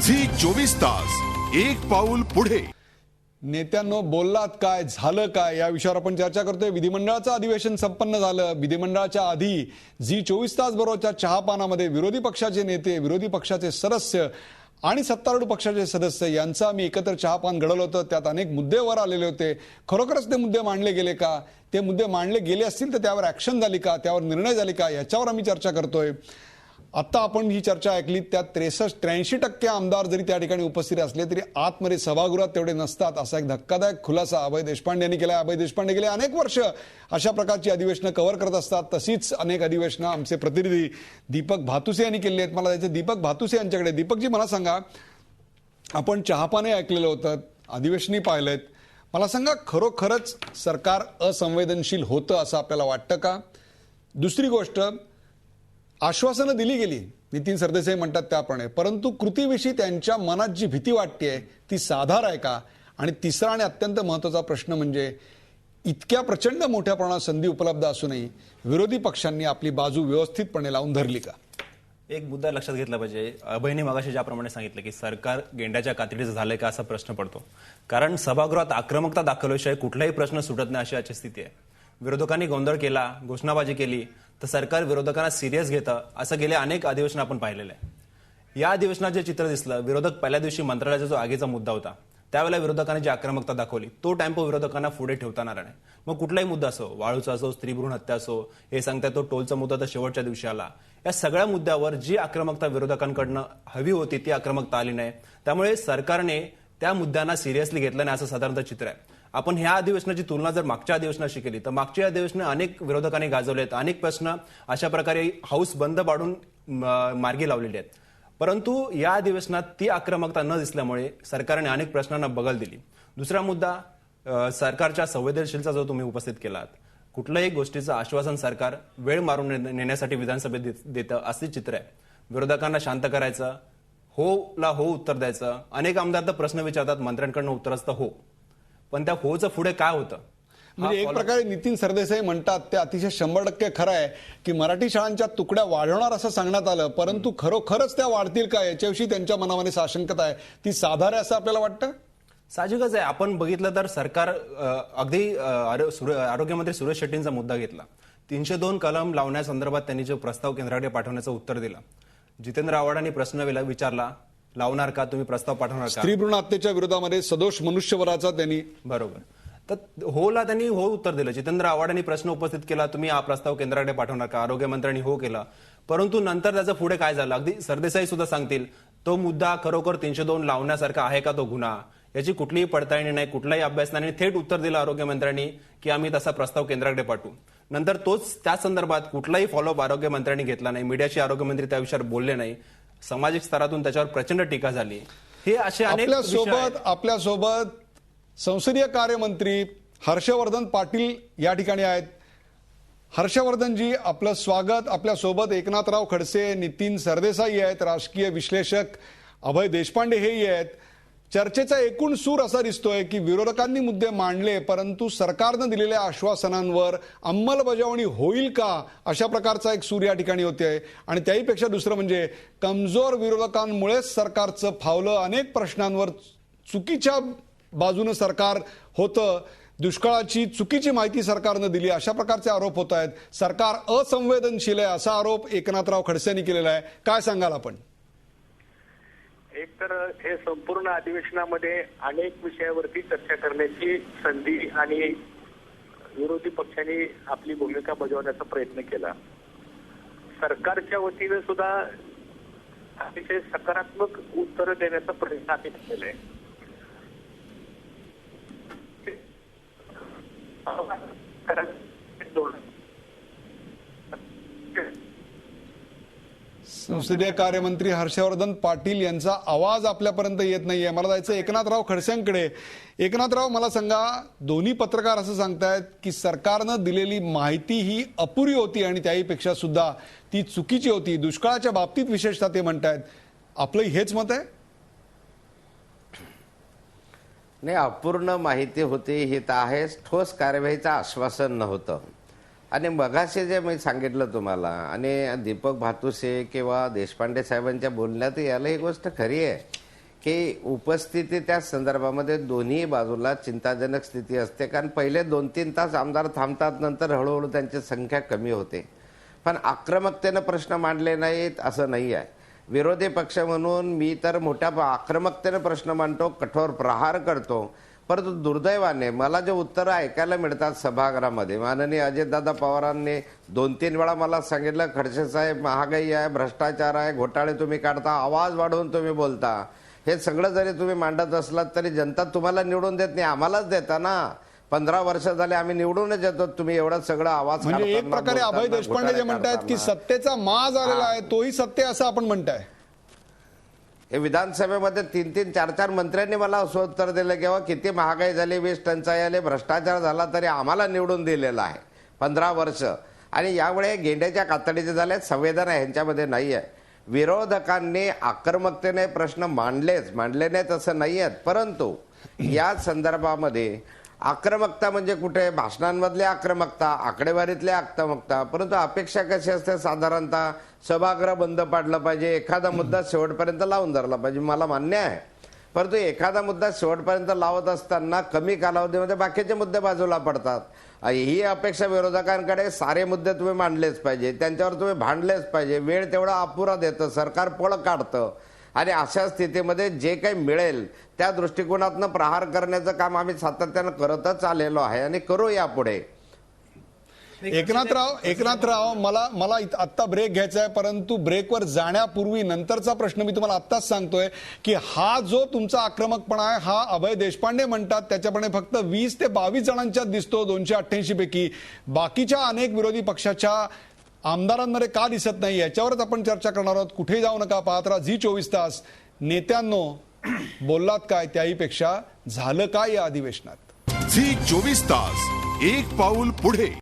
Zee 24 तास, एक पाऊल पुढे. नेत्यांनो, बोललात काय, झालं काय, या विषयावर आपण चर्चा करतोय. विधिमंडळाचं अधिवेशन संपन्न झालं. विधिमंडळाच्या आधी झी 24 तास बरोबरच्या चहापानामध्ये विरोधी पक्षाचे नेते, विरोधी पक्षाचे सदस्य आणि सत्तारूढ पक्षाचे सदस्य यांचं आम्ही एकत्र चहापान घडवलं होतं. त्यात अनेक मुद्दे वर आलेले होते. खरोखरच ते मुद्दे मांडले गेले का? ते मुद्दे मांडले गेले असतील तर त्यावर ऍक्शन झाली का? त्यावर निर्णय झाले का? याच्यावर आम्ही चर्चा करतोय. आता आपण ही चर्चा ऐकली, त्यात 63-83% आमदार जरी त्या ठिकाणी उपस्थित असले तरी आतमध्ये सभागृहात तेवढे नसतात, असा एक धक्कादायक खुलासा अभय देशपांडे यांनी केला. अभय देशपांडे गेले अनेक वर्ष अशा प्रकारची अधिवेशनं कव्हर करत असतात. तशीच अनेक अधिवेशनं आमचे प्रतिनिधी दीपक भातुसे यांनी केली आहेत. मला जायचं दीपक भातुसे यांच्याकडे. दीपकजी, मला सांगा, आपण चहापाने ऐकलेलं होतं, अधिवेशनही पाहिलंय, मला सांगा, खरोखरच सरकार असंवेदनशील होतं असं आपल्याला वाटतं का? दुसरी गोष्ट, आश्वासनं दिली गेली, नितीन सरदेसाई म्हणतात त्याप्रमाणे, परंतु कृतीविषयी त्यांच्या मनात जी भीती वाटतेय ती साधार आहे का? आणि तिसरा आणि अत्यंत महत्त्वाचा प्रश्न म्हणजे, इतक्या प्रचंड मोठ्या प्रमाणात संधी उपलब्ध असूनही विरोधी पक्षांनी आपली बाजू व्यवस्थितपणे लावून धरली का? एक मुद्दा लक्षात घेतला पाहिजे. अभयने मगाशी ज्याप्रमाणे सांगितलं की सरकार गेंड्याच्या कातडीचं झालंय का असा प्रश्न पडतो. कारण सभागृहात आक्रमकता दाखवल्याशिवाय कुठलाही प्रश्न सुटत नाही, अशी आजची स्थिती आहे. विरोधकांनी गोंधळ केला, घोषणाबाजी केली तर सरकार विरोधकांना सिरियस घेतं, असं गेले अनेक अधिवेशन आपण पाहिलेलं आहे. या अधिवेशनात जे चित्र दिसलं, विरोधक पहिल्या दिवशी मंत्रालयाचा जो आगीचा मुद्दा होता त्यावेळेला विरोधकांनी जी आक्रमकता दाखवली तो टेम्पो विरोधकांना पुढे ठेवता येणार नाही. मग कुठलाही मुद्दा असो, वाळूचा असो, स्त्री भ्रूण हत्या असो, हे सांगताय तो टोलचा मुद्दा तर शेवटच्या दिवशी आला. या सगळ्या मुद्द्यावर जी आक्रमकता विरोधकांकडनं हवी होती ती आक्रमकता आली नाही. त्यामुळे सरकारने त्या मुद्द्यांना सिरियसली घेतलं नाही, असं साधारणतः चित्र आहे. आपण ह्या अधिवेशनाची तुलना जर मागच्या अधिवेशनाशी केली तर मागच्या अधिवेशनं अनेक विरोधकांनी गाजवलेत, अनेक प्रश्न अशा प्रकारे हाऊस बंद पाडून मार्गी लावलेले आहेत. परंतु या अधिवेशनात ती आक्रमकता न दिसल्यामुळे सरकारने अनेक प्रश्नांना बगल दिली. दुसरा मुद्दा, सरकारच्या संवेदनशीलता जो तुम्ही उपस्थित केलात, कुठल्याही गोष्टीचं आश्वासन सरकार वेळ मारून नेण्यासाठी विधानसभेत देतं असे चित्र आहे. विरोधकांना शांत करायचं, हो ला हो उत्तर द्यायचं. अनेक आमदार तर प्रश्न विचारतात, मंत्र्यांकडनं उत्तर असतं हो, पण त्या होचं पुढे काय होतं? म्हणजे एक प्रकारे नितीन सरदेसाई म्हणतात ते अतिशय 100% खरं आहे की मराठी शाळांच्या तुकड्या वाढवणार असं सांगण्यात आलं, परंतु खरोखरच त्या वाढतील का याच्याविषयी त्यांच्या मनामध्ये साशंकता आहे. ती साधार आहे असं आपल्याला वाटतं? साहजिकच आहे. आपण बघितलं तर सरकार अगदी आरोग्यमंत्री सुरेश शेट्टींचा मुद्दा घेतला, 302 कलम लावण्यासंदर्भात त्यांनी जो प्रस्ताव केंद्राकडे पाठवण्याचं उत्तर दिलं. जितेंद्र आव्हाडांनी प्रश्न विचारला, लावणार का तुम्ही, प्रस्ताव पाठवणार का? स्त्री भ्रूण हत्येच्या विरोधामध्ये सदोष मनुष्यवधाचा त्यांनी, बरोबर, तर होला त्यांनी हो उत्तर दिलं. जितेंद्र आव्हाडांनी प्रश्न उपस्थित केला, तुम्ही हा प्रस्ताव केंद्राकडे पाठवणार का? आरोग्यमंत्र्यांनी हो केला. परंतु नंतर त्याचं पुढे काय झालं, अगदी सरदेसाई सुद्धा सांगतील, तो मुद्दा खरोखर 302 लावण्यासारखा आहे का तो गुन्हा, याची कुठलीही पडताळणी नाही, कुठलाही अभ्यास नाही. थेट उत्तर दिलं आरोग्यमंत्र्यांनी की आम्ही तसा प्रस्ताव केंद्राकडे पाठवू. नंतर तोच त्या संदर्भात कुठलाही फॉलोअप आरोग्यमंत्र्यांनी घेतला नाही. मीडियाशी आरोग्यमंत्री त्या विषयावर बोलले नाही. सामाजिक स्तरातून त्याच्यावर प्रचंड टीका झाली. हे असे अनेक आपल्यासोबत संसदीय कार्यमंत्री हर्षवर्धन पाटील या ठिकाणी आहेत. हर्षवर्धनजी, आपलं स्वागत. आपल्यासोबत एकनाथराव खडसे, नितीन सरदेसाई आहेत, राजकीय विश्लेषक अभय देशपांडे हेही आहेत. चर्चेचा एकूण सूर असा दिसतोय की विरोधकांनी मुद्दे मांडले, परंतु सरकारनं दिलेल्या आश्वासनांवर अंमलबजावणी होईल का, अशा प्रकारचा एक सूर या ठिकाणी होते. आणि त्याहीपेक्षा दुसरं म्हणजे कमजोर विरोधकांमुळेच सरकारचं फावलं. अनेक प्रश्नांवर चुकीच्या बाजूनं सरकार होतं, दुष्काळाची चुकीची माहिती सरकारनं दिली, अशा प्रकारचे आरोप होत आहेत. सरकार असंवेदनशील आहे असा आरोप एकनाथराव खडसे यांनी केलेला आहे. काय सांगाल आपण? एक तर हे संपूर्ण अधिवेशनामध्ये अनेक विषयावरती चर्चा करण्याची संधी आणि विरोधी पक्षांनी आपली भूमिका बजावण्याचा प्रयत्न केला. सरकारच्या वतीने सुद्धा अतिशय सकारात्मक उत्तर देण्याचा प्रयत्न आम्ही केलेला आहे. संसदीय कार्यमंत्री हर्षवर्धन पाटील यांचा आवाज आपल्यापर्यंत येत नाहीये. मला जायचं एकनाथराव खडसेंकडे. एकनाथराव, मला सांगा, दोन्ही पत्रकार असं सांगतायत की सरकारनं दिलेली माहिती ही अपुरी होती आणि त्याहीपेक्षा सुद्धा ती चुकीची होती. दुष्काळाच्या बाबतीत विशेषतः ते म्हणतायत. आपलं हेच मत आहे? नाही, अपूर्ण माहिती होती हे तर आहेच. ठोस कार्यवाहीचं आश्वासन नव्हतं. आणि मगाशी जे मी सांगितलं तुम्हाला, आणि दीपक भातुसे किंवा देशपांडे साहेबांच्या बोलण्यात याला ही गोष्ट खरी आहे की उपस्थिती त्या संदर्भामध्ये दोन्ही बाजूला चिंताजनक स्थिती असते, कारण पहिले 2-3 तास आमदार थांबतात, नंतर हळूहळू त्यांची संख्या कमी होते. पण आक्रमकतेनं प्रश्न मांडले नाहीत असं नाही आहे. विरोधी पक्ष म्हणून मी तर मोठ्या आक्रमकतेनं प्रश्न मांडतो, कठोर प्रहार करतो. परंतु दुर्दैवाने मला जे उत्तरं ऐकायला मिळतात सभागृहामध्ये, माननीय अजितदादा पवारांनी 2-3 वेळा मला सांगितलं, खडसे साहेब महागाई आहे, भ्रष्टाचार आहे, घोटाळे तुम्ही काढता, आवाज वाढवून तुम्ही बोलता, हे सगळं जरी तुम्ही मांडत असलात तरी जनता तुम्हाला निवडून देत नाही, आम्हालाच देता ना. 15 वर्ष झाले आम्ही निवडूनच येतो, तुम्ही एवढं सगळं आवाज म्हणजे एक प्रकारे अभय देशपांडे जे म्हणतायत की सत्तेचा माज आलेला आहे, तोही सत्य असं आपण म्हणताय. हे विधानसभेमध्ये 3-3, 4-4 मंत्र्यांनी मला असं उत्तर दिलं की किती महागाई झाली, 20 टंचाई आली, भ्रष्टाचार झाला, तरी आम्हाला निवडून दिलेला आहे 15 वर्ष. आणि यामुळे गेंड्याच्या कातडीचे झाले, संवेदना ह्यांच्यामध्ये नाही आहे. विरोधकांनी आक्रमकतेने प्रश्न मांडले नाहीत असं नाही आहेत, परंतु या संदर्भामध्ये आक्रमकता म्हणजे कुठे, भाषणांमधली आक्रमकता, आकडेवारीतली आक्रमकता. परंतु अपेक्षा कशी असते, साधारणतः सभागृह बंद पाडलं पाहिजे, एखादा मुद्दा शेवटपर्यंत लावून धरला पाहिजे, मला मान्य आहे. परंतु एखादा मुद्दा शेवटपर्यंत लावत असताना कमी कालावधीमध्ये बाकीचे मुद्दे बाजूला पडतात. ही अपेक्षा विरोधकांकडे, सारे मुद्दे तुम्ही मांडलेच पाहिजे, त्यांच्यावर तुम्ही भांडलेच पाहिजे, वेळ तेवढा अपुरा देतं, सरकार पळ काढतं. आणि अशा स्थितीमध्ये जे काही मिळेल त्या दृष्टिकोनातनं प्रहार करण्याचं काम आम्ही सातत्यानं करतच आलेलो आहे आणि करू यापुढे. एकनाथराव, मला आत्ता ब्रेक घ्यायचा आहे, परंतु ब्रेकवर जाण्यापूर्वी नंतरचा प्रश्न मी तुम्हाला आत्ताच सांगतोय की हा जो तुमचा आक्रमकपणा आहे, हा अभय देशपांडे म्हणतात त्याच्यापणे फक्त 20 ते 22 जणांच्यात दिसतो 288 पैकी. बाकीच्या अनेक विरोधी पक्षाच्या आमदारांमध्ये का दिसत नाही, याच्यावरच आपण चर्चा करणार आहोत. कुठे जाऊ नका, पाहत राहा झी24 तास. नेत्यांनो, बोललात काय, त्याही पेक्षा झालं काय या अधिवेशनात. झी 24 तास, एक पाऊल पुढे.